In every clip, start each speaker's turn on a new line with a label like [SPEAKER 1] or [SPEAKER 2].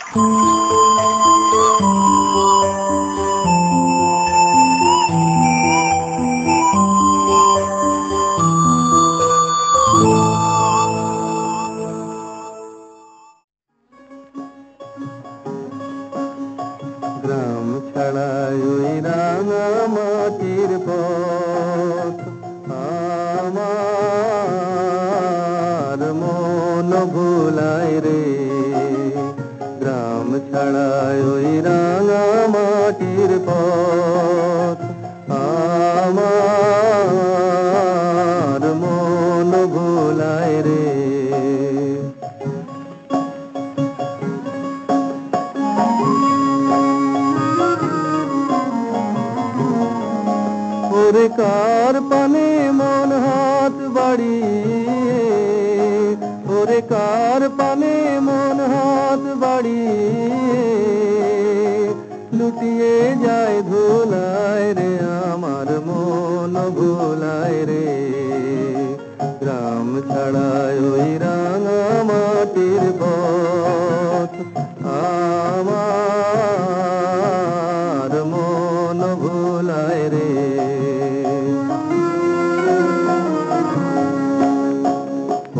[SPEAKER 1] গ্রাম ছাড়াই ওই রাঙা মাটির পথ আমার মন ভুলায় রে। গ্রাম ছাড়াই ওই রাঙা মাটির পথ আমার মন ভুলায় রে। ওরে কার পানে মন হাত বাড়িয়ে, ওরে কার পানে মন হাত বাড়িয়ে লুটিয়ে যায় ধুলায় রে, আমার মন ভুলায় রে। গ্রাম ছাড়ায় ওই রাঙা মাটির পথ আমার মন ভুলায় রে।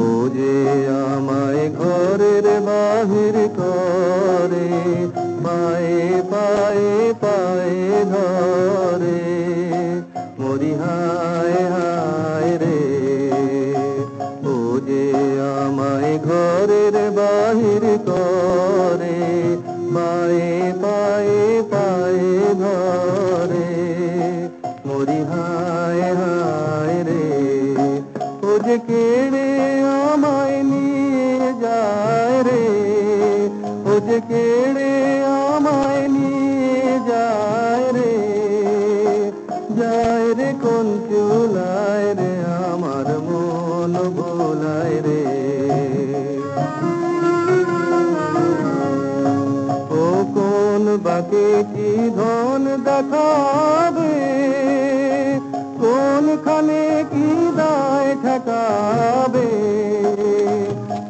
[SPEAKER 1] ও যে আমায় ঘরের বাহির করে, পায়ে পায়ে পায়ে ধরে, মরি হায় হায় রে। ও যে আমায় ঘরের বাহির করে, পায়ে পায়ে পায়ে ধরে, মরি হায় হায় রে। ও যে কেড়ে আমায় নিয়ে যায় রে, ও যে কেড়ে আমায় নিয়ে যায় রে, যায় রে কোন চুলায় রে, আমার মন ভোলায় রে। ও কোন বাকে কি ধন দেখাবে, কোনখানে কি দায় ঠেকাবে,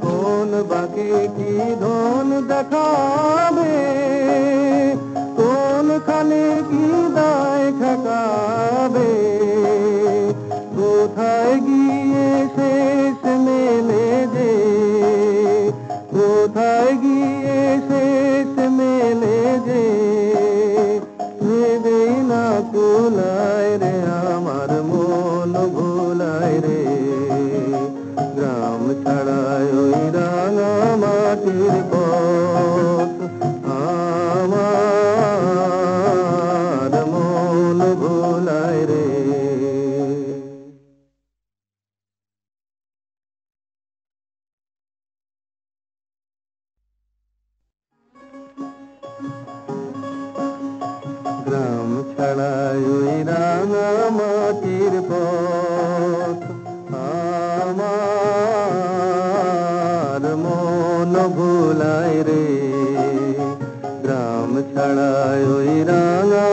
[SPEAKER 1] কোন বাকে কি ধন দেখাবে, কোনখানে কি দায় ঠেকাবে, কোথায় গিয়ে শেষ মেলে যে, কোথায় গিয়ে শেষ মেলে যে, ভেবেই না কুলায় রে, আমার মন ভুলায় রে। গ্রাম ছাড়ায় ওই রাঙা মাটির পথ আমার মন ভুলায় রে। গ্রাম ছাড়াই ওই রাঙা মাটির পথ আমার মন ভুলায় রে। গ্রাম ছাড়াই ওই রাঙা